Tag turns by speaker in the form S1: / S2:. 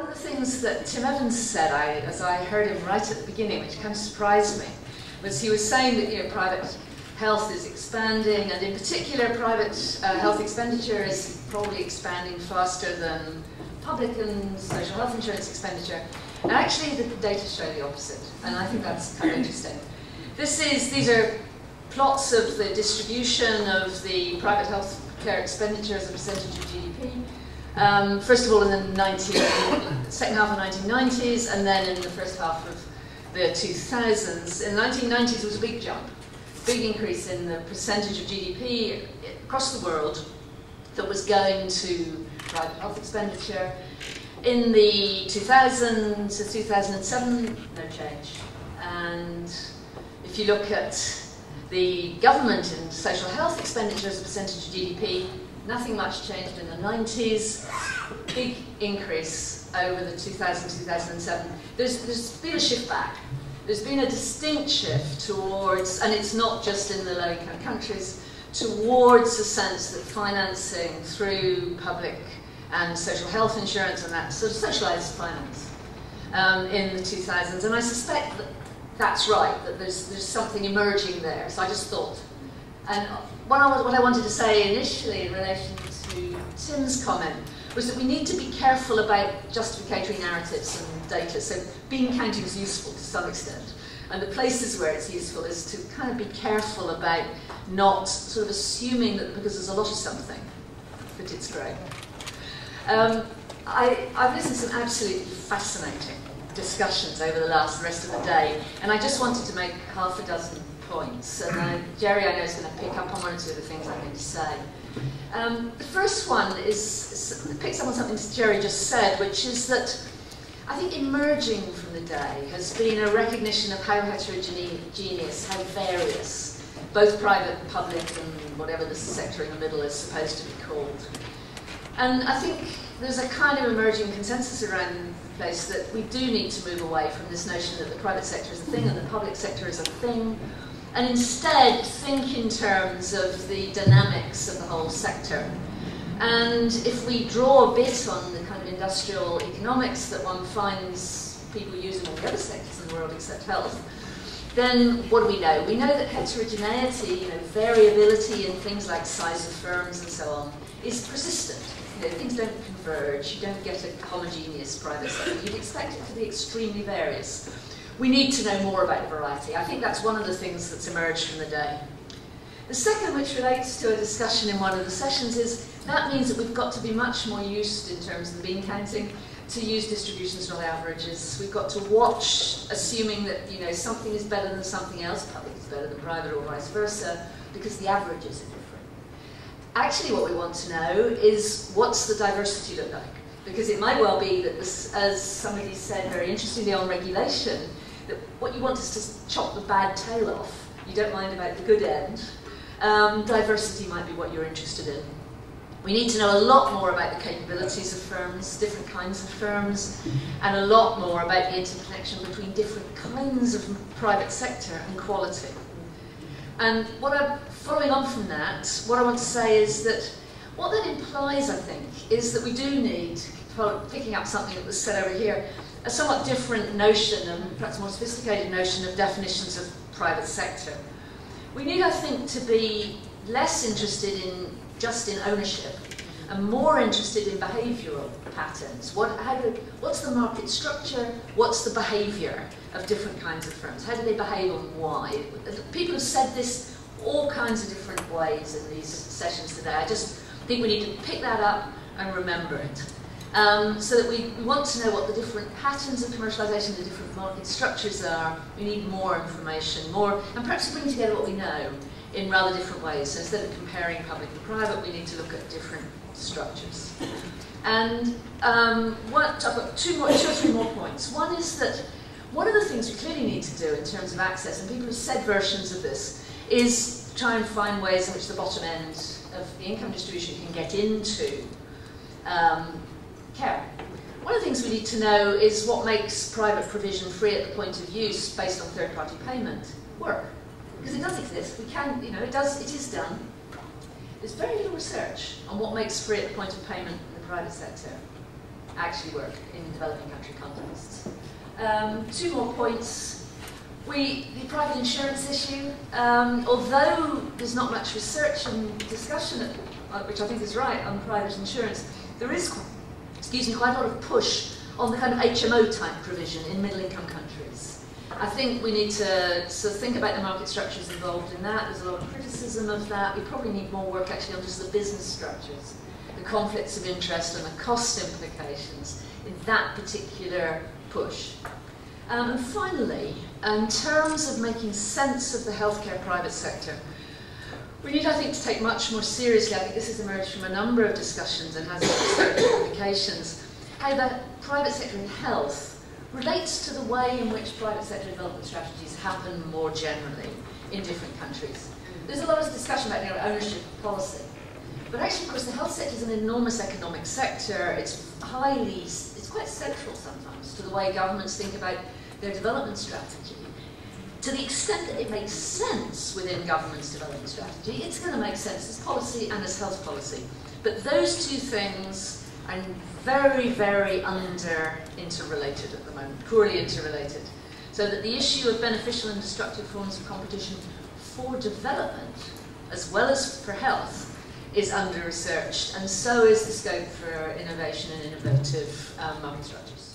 S1: One of the things that Tim Evans said, as I heard him right at the beginning, which kind of surprised me, was he was saying that private health is expanding, and in particular private health expenditure is probably expanding faster than public and social health insurance expenditure. And actually the data show the opposite, and I think that's kind of interesting. These are plots of the distribution of the private health care expenditure as a percentage of GDP. First of all in the second half of the 1990s, and then in the first half of the 2000s. In the 1990s there was a big jump, big increase in the percentage of GDP across the world that was going to private health expenditure. In the 2000 to 2007, no change. And if you look at the government and social health expenditure as a percentage of GDP, nothing much changed in the 90s. Big increase over the 2000-2007. There's been a shift back. There's been a distinct shift towards, and it's not just in the low-income countries, towards a sense that financing through public and social health insurance and that sort of socialised finance in the 2000s. And I suspect that that's right, that there's something emerging there. So I just thought. And what I wanted to say initially in relation to Tim's comment was that we need to be careful about justificatory narratives and data. So bean counting is useful to some extent. And the places where it's useful is to kind of be careful about not sort of assuming that because there's a lot of something, that it's great. I've listened to some absolutely fascinating discussions over the rest of the day, and I just wanted to make half a dozen points. And Jerry, I know, is going to pick up on one or two of the things I'm going to say. The first one picks up on something that Jerry just said, which is that I think emerging from the day has been a recognition of how heterogeneous, how various, both private and public and whatever the sector in the middle is supposed to be called. And I think there's a kind of emerging consensus around the place that we do need to move away from this notion that the private sector is a thing and the public sector is a thing, and instead think in terms of the dynamics of the whole sector. And if we draw a bit on the kind of industrial economics that one finds people use in all the other sectors in the world except health, then what do we know? We know that heterogeneity, variability in things like size of firms and so on, is persistent. Things don't converge, you don't get a homogeneous private sector. You'd expect it to be extremely various. We need to know more about variety. I think that's one of the things that's emerged from the day. The second, which relates to a discussion in one of the sessions, is that means that we've got to be much more used, in terms of the bean counting, to use distributions, not averages. We've got to watch, assuming that something is better than something else, public is better than private or vice versa, because the averages are different. Actually, what we want to know is what's the diversity look like? Because it might well be that, as somebody said very interestingly on regulation, that what you want is to chop the bad tail off. You don't mind about the good end. Diversity might be what you're interested in. We need to know a lot more about the capabilities of firms, different kinds of firms, and a lot more about the interconnection between different kinds of private sector and quality. And following on from that, what I want to say is that what that implies, I think, is that we do need, picking up something that was said over here, a somewhat different notion, and perhaps more sophisticated notion of definitions of private sector. We need, I think, to be less interested in just in ownership and more interested in behavioural patterns. What's the market structure? What's the behaviour of different kinds of firms? How do they behave and why? People have said this all kinds of different ways in these sessions today. I just think we need to pick that up and remember it. So that we want to know what the different patterns of commercialisation, the different market structures are. We need more information, and perhaps bring together what we know in rather different ways. So instead of comparing public and private, we need to look at different structures. And I've got two or three more points. One is that one of the things we clearly need to do in terms of access, and people have said versions of this, is try and find ways in which the bottom end of the income distribution can get into care. One of the things we need to know is what makes private provision free at the point of use based on third-party payment work. Because it does exist. We can, it is done. There's very little research on what makes free at the point of payment in the private sector. actually work in developing country contexts. 2 more points. The private insurance issue, although there's not much research and discussion, which I think is right, on private insurance, there is, quite a lot of push on the kind of HMO type provision in middle income countries. I think we need to sort of think about the market structures involved in that. There's a lot of criticism of that. We probably need more work actually on just the business structures, the conflicts of interest and the cost implications in that particular push. And finally, in terms of making sense of the healthcare private sector, we need, I think, to take much more seriously, I think this has emerged from a number of discussions and has implications, how the private sector in health relates to the way in which private sector development strategies happen more generally in different countries. There's a lot of discussion about ownership policy, but actually, of course, the health sector is an enormous economic sector. It's quite central sometimes to the way governments think about their development strategy. To the extent that it makes sense within government's development strategy, it's going to make sense as policy and as health policy. But those 2 things are very, very interrelated at the moment, poorly interrelated. So that the issue of beneficial and destructive forms of competition for development, as well as for health, is under-researched, and so is the scope for innovation and innovative market structures.